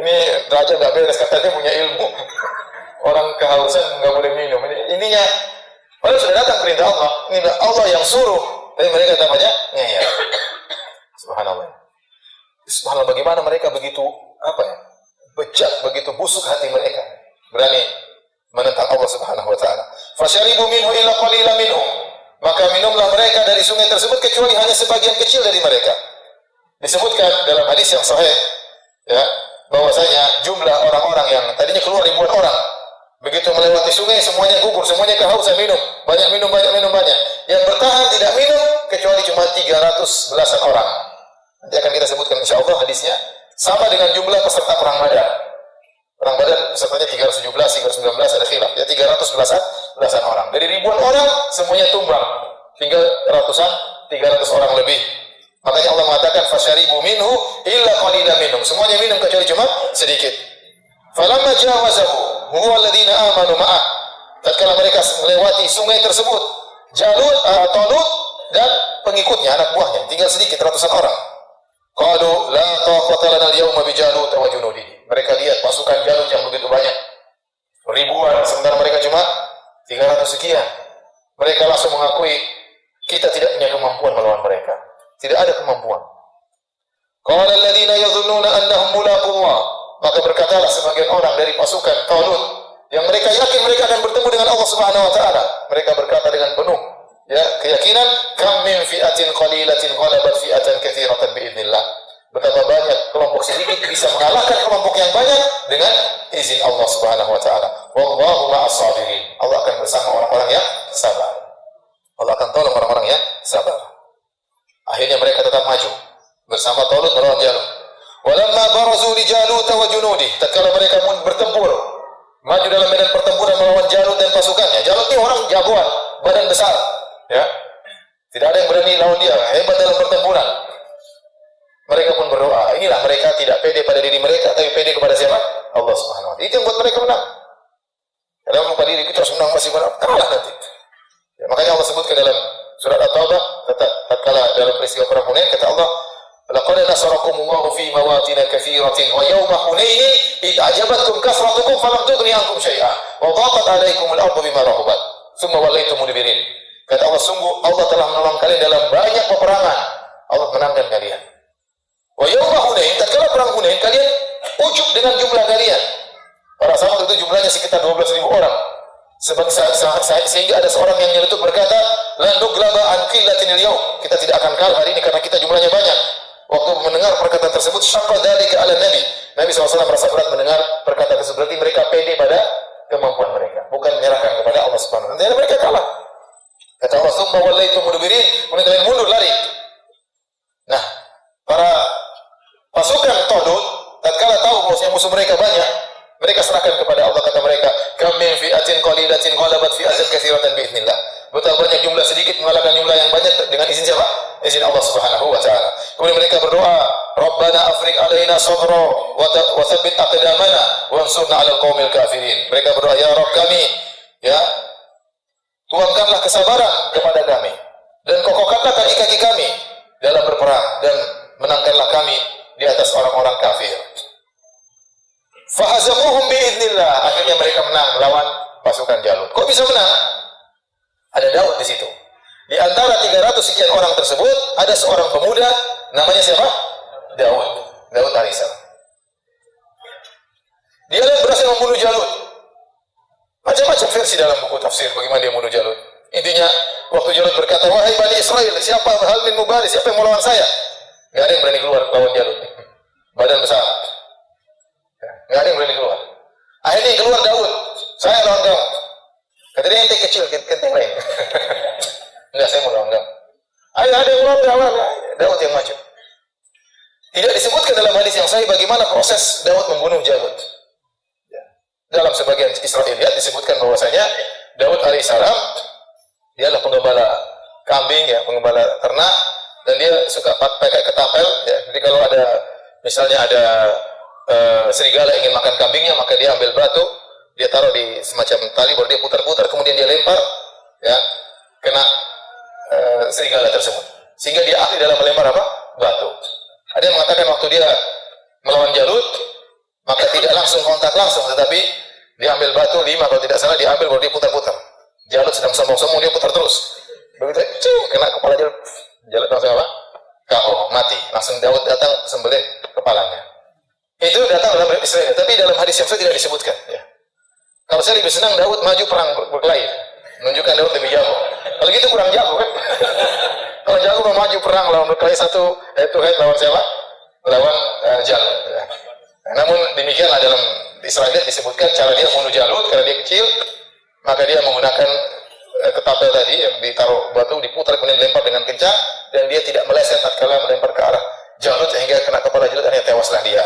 Ini raja nggak beres, katanya punya ilmu. Orang kehausan nggak boleh minum. Ininya, padahal sudah datang perintah Allah. Ini Allah yang suruh, tapi mereka namanya ngeyel. Subhanallah. Subhanallah, bagaimana mereka begitu bejat, begitu busuk hati mereka, berani menentang Allah Subhanahu wa taala. Fasyaribu minhu illa qalilan minhum. Maka minumlah mereka dari sungai tersebut kecuali hanya sebagian kecil dari mereka. Disebutkan dalam hadis yang sahih, ya, bahwasanya jumlah orang-orang yang tadinya keluar ribuan orang, begitu melewati sungai semuanya gugur, semuanya kehausan minum, banyak. Yang bertahan tidak minum kecuali cuma 300 belasan orang. Nanti akan kita sebutkan insyaallah hadisnya. Sama dengan jumlah peserta perang Badar. Perang Badar pesertanya 317, 319 ada khilaf. Ya 300 belasan orang. Dari ribuan orang semuanya tumbang. Tinggal 300 orang lebih. Makanya Allah mengatakan fasyaribu minhu illa qalilan minhum. Semuanya minum kecuali cuma sedikit. Falamma jawazahu huwa alladziina aamanu ma'ah. Tatkala mereka melewati sungai tersebut, Talut dan pengikutnya, anak buahnya, tinggal sedikit ratusan orang. Qalu la taqata lana al-yawma bi Jalut wa junudihi. Mereka lihat pasukan Jalut yang begitu banyak, ribuan, sementara mereka cuma 300 sekian. Mereka langsung mengakui kita tidak punya kemampuan melawan mereka. Tidak ada kemampuan. Qala alladziina yadhunnuna annahum mulaqullah. Maka berkatalah sebagian orang dari pasukan Talut yang mereka yakin mereka akan bertemu dengan Allah Subhanahu wa taala. Mereka berkata dengan penuh keyakinan, kam min fi'atin qalilatin ghalabat fi'atan katsiratan biidznillah. Betapa banyak kelompok sedikit bisa mengalahkan kelompok yang banyak dengan izin Allah Subhanahu wa taala. Wallahu ma'as sabirin. Allah akan bersama orang-orang yang sabar. Allah akan tolong orang-orang yang sabar. Akhirnya mereka tetap maju bersama Talut melawan Jalut. Walamma barazu li Jalut wa junudi. Tatkala mereka bertempur, maju dalam medan pertempuran melawan Jalut dan pasukannya. Jalut ini orang jagoan, badan besar, ya. Tidak ada yang berani lawan dia, hebat dalam pertempuran. Mereka pun berdoa. Inilah mereka tidak pede pada diri mereka, tapi pede kepada siapa? Allah Subhanahu wa taala. Itu yang buat mereka menang. Kalau lupa diri kita harus menang, masih menang, kalah nanti. Ya, makanya Allah sebutkan dalam surat At-Taubah, tatkala dalam peristiwa perang Hunain, kata Allah, laqad nasarakumullahu fi mawatin katsiratin wa yawma hunain id ajabatkum kasratukum falam tughni ankum syai'a wa dhaqat 'alaikumul ardu bima rahabat thumma wallaytum mudbirin. Kata Allah, sungguh Allah telah menolong kalian dalam banyak peperangan. Allah menangkan kalian. Wa yawma hunain, tatkala perang Hunain kalian ujub dengan jumlah kalian. Para sahabat itu jumlahnya sekitar 12.000 orang. Sehingga ada seorang yang nyeletuk berkata, lan nuglaba an qillatin al-yawm. Kita tidak akan kalah hari ini karena kita jumlahnya banyak. Waktu mendengar perkataan tersebut, syaqqa dzalika 'ala Nabi. Nabi SAW merasa berat mendengar perkataan tersebut. Berarti mereka pede pada kemampuan mereka, bukan menyerahkan kepada Allah Subhanahu wa taala. Mereka kalah. Kata Allah, "Tsumma wallaytum mudbirin." Kemudian kalian mundur lari. Nah, para pasukan Talut tatkala tahu bahwasanya musuh mereka banyak, mereka serahkan kepada Allah. Kata mereka, "Kam min fi'atin qalilatin ghalabat fi'atan katsiratan biidznillah." Betapa banyak jumlah sedikit mengalahkan jumlah yang banyak dengan izin siapa? Izin Allah Subhanahu wa taala. Kemudian mereka berdoa, "Rabbana afriq alaina sabra wa tsabbit aqdamana wansurna 'alal qaumil kafirin." Mereka berdoa, "Ya Rabb kami, ya, tuangkanlah kesabaran kepada kami dan kokohkanlah kaki-kaki kami dalam berperang dan menangkanlah kami di atas orang-orang kafir." Fahazamuhum biidznillah. Akhirnya mereka menang melawan pasukan Jalut. Kok bisa menang? Ada Daud di situ. Di antara 300 sekian orang tersebut ada seorang pemuda namanya siapa? Daud alaihissalam. Dia berhasil membunuh Jalut. Macam-macam versi dalam buku tafsir bagaimana dia membunuh Jalut. Intinya waktu Jalut berkata, "Wahai Bani Israel, siapa hal min mubali, siapa yang mau lawan saya?" Gak ada yang berani keluar lawan Jalut. Badan besar. Gak ada yang berani keluar. Akhirnya yang keluar Daud. "Saya lawan kamu." Kata dia, "Ente kecil, ente yang lain." "Enggak, saya mau lawan kamu." "Ayo, ada yang lawan." Daud yang maju. Tidak disebutkan dalam hadis yang sahih bagaimana proses Daud membunuh Jalut. Dalam sebagian Israiliyat disebutkan bahwasanya Daud alaihissalam dia adalah penggembala kambing, ya, penggembala ternak, dan dia suka pakai ketapel, ya. Jadi kalau ada misalnya ada serigala ingin makan kambingnya, maka dia ambil batu, dia taruh di semacam tali, baru dia putar-putar, kemudian dia lempar, ya, kena serigala tersebut, sehingga dia ahli dalam melempar apa? Batu. Ada yang mengatakan waktu dia melawan Jalut, maka langsung kontak langsung, tetapi diambil batu 5 kalau tidak salah, diambil baru dia putar-putar. Jalut sedang sombong-sombong, dia putar terus. Begitu, kena kepala Jalut langsung apa? KO, mati. Langsung Daud datang sembelih kepalanya. Itu datang dalam Israel, tapi dalam hadis yang tidak disebutkan. Ya. Kalau saya lebih senang Daud maju perang berkelahi, menunjukkan Daud lebih jago. Kalau gitu kurang jago kan? Kalau jago mau maju perang lawan berkelahi satu head to head lawan siapa? Lawan Jalut. Ya. Namun demikianlah dalam Israel disebutkan cara dia membunuh Jalut karena dia kecil, maka dia menggunakan ketapel tadi yang ditaruh batu, diputar kemudian dilempar dengan kencang dan dia tidak meleset tatkala melempar ke arah Jalut sehingga kena kepala Jalut dan tewaslah dia.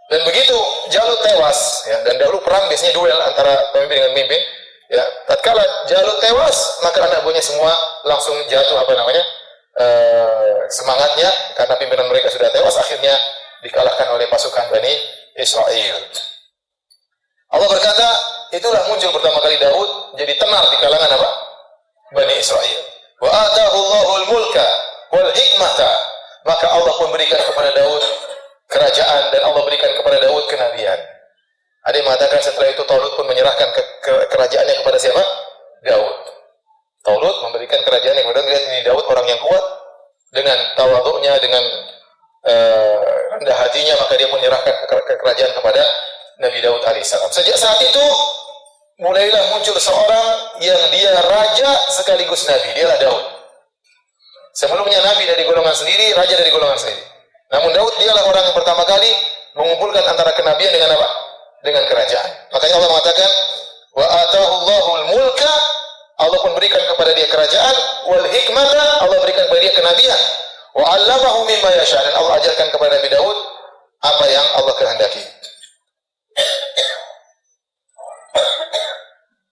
Dan begitu Jalut tewas, ya, dan dahulu perang biasanya duel antara pemimpin dengan pemimpin. Ya, tatkala Jalut tewas, maka anak buahnya semua langsung jatuh semangatnya karena pimpinan mereka sudah tewas, akhirnya dikalahkan oleh pasukan Bani Israel. Allah berkata, itulah muncul pertama kali Daud jadi tenar di kalangan apa? Bani Israel. Wa atahu Allahul mulka wal hikmata. Maka Allah pun berikan kepada Daud kerajaan dan Allah berikan kepada Daud kenabian. Ada yang mengatakan setelah itu Talut pun menyerahkan kerajaannya kepada siapa? Daud. Talut memberikan kerajaannya kepada Daud. Lihat ini Daud orang yang kuat dengan tawadhu'nya, dengan rendah hatinya, maka dia menyerahkan kerajaan kepada Nabi Daud alaihissalam. Sejak saat itu mulailah muncul seorang yang dia raja sekaligus nabi, dialah Daud. Sebelumnya nabi dari golongan sendiri, raja dari golongan sendiri. Namun Daud dialah orang yang pertama kali mengumpulkan antara kenabian dengan apa? Dengan kerajaan. Makanya Allah mengatakan, wa atahu Allahul mulka, Allah pun berikan kepada dia kerajaan, wal hikmata, Allah berikan kepada dia kenabian, wa 'allamahu mimma yasha, dan Allah ajarkan kepada Nabi Daud apa yang Allah kehendaki.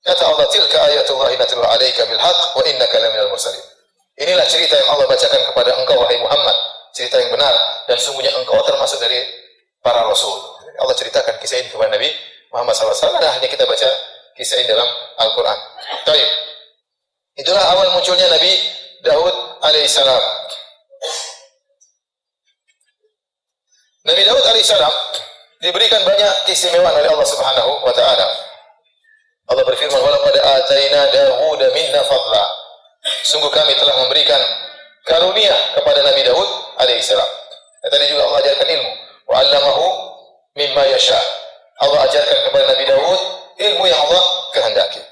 Kata Allah, tilka ayatullahi natluha 'alaika bil haqq wa innaka laminal mursalin. Inilah cerita yang Allah bacakan kepada engkau wahai Muhammad, cerita yang benar dan sungguhnya engkau termasuk dari para rasul. Allah ceritakan kisah ini kepada Nabi Muhammad SAW. Nah, hanya kita baca kisah ini dalam Al-Quran. Baik. Itulah awal munculnya Nabi Daud alaihissalam. Nabi Daud alaihissalam diberikan banyak keistimewaan oleh Allah Subhanahu wa taala. Allah berfirman, "Wa laqad ataina Dawuda minna fadla." Sungguh kami telah memberikan karunia kepada Nabi Daud alaihissalam. Dan tadi juga Allah ajarkan ilmu. Wa 'allamahu mimma yasha. Allah ajarkan kepada Nabi Daud ilmu yang Allah kehendaki.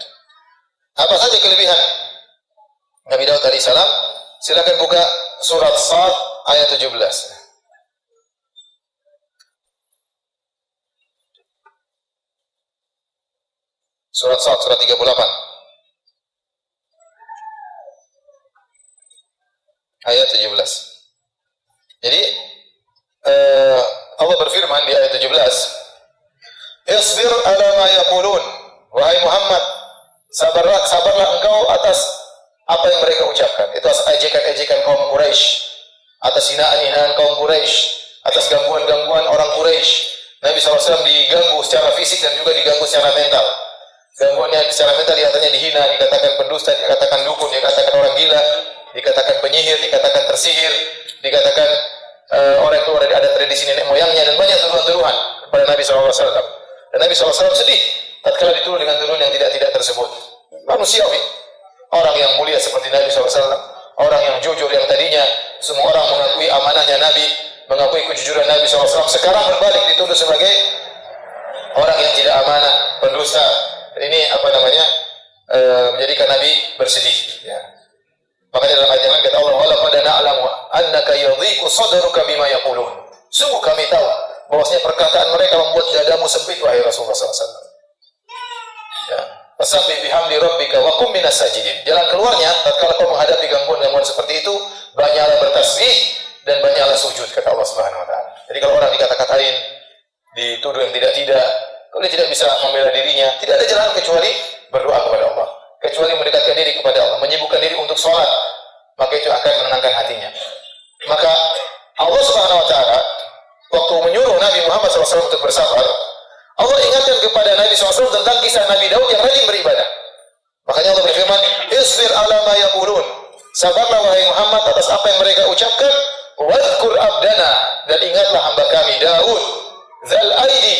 Apa saja kelebihan Nabi Daud alaihissalam? Silakan buka surat Sad ayat 17. Surat Sad, surat 38. Ayat 17. Jadi, Allah berfirman di ayat 17, "Isbir ala ma yaqulun." Wahai Muhammad, sabarlah engkau atas apa yang mereka ucapkan. Itu atas ejekan-ejekan kaum Quraisy, atas hinaan-hinaan kaum Quraisy, atas gangguan-gangguan orang Quraisy. Nabi SAW diganggu secara fisik dan juga diganggu secara mental. Gangguannya secara mental diantaranya dihina, dikatakan pendusta, dikatakan dukun, dikatakan orang gila, dikatakan penyihir, dikatakan tersihir, dikatakan orang itu ada tradisi nenek moyangnya, dan banyak tuduhan-tuduhan kepada Nabi SAW. Dan Nabi SAW sedih tatkala dituduh dengan tuduhan yang tidak tersebut. Manusiawi, orang yang mulia seperti Nabi SAW, orang yang jujur yang tadinya semua orang mengakui amanahnya Nabi, mengakui kejujuran Nabi SAW, sekarang berbalik dituduh sebagai orang yang tidak amanah, pendusta. Ini menjadikan Nabi bersedih. Ya. Makanya dalam ayat yang lain kata Allah, "Wa laqad na'lamu annaka yadhiqu sadruka bima yaqulun." Sungguh kami tahu bahwasanya perkataan mereka membuat dadamu sempit wahai Rasulullah SAW. Ya. Fasabbih bihamdi rabbika wa qum minas sajidin. Jalan keluarnya tatkala kau menghadapi gangguan-gangguan seperti itu, banyaklah bertasbih dan banyaklah sujud, kata Allah Subhanahu wa taala. Jadi kalau orang dikata-katain, dituduh yang tidak-tidak, kalau dia tidak bisa membela dirinya, tidak ada jalan kecuali berdoa kepada Allah, kecuali mendekatkan diri kepada Allah, menyibukkan diri untuk sholat, maka itu akan menenangkan hatinya. Maka Allah Subhanahu wa taala waktu menyuruh Nabi Muhammad SAW untuk bersabar, Allah ingatkan kepada Nabi SAW tentang kisah Nabi Daud yang rajin beribadah. Makanya Allah berfirman, "Isbir ala ma yaqulun." Sabarlah wahai Muhammad atas apa yang mereka ucapkan. Wadhkur abdana, dan ingatlah hamba kami Daud, dzal aidi,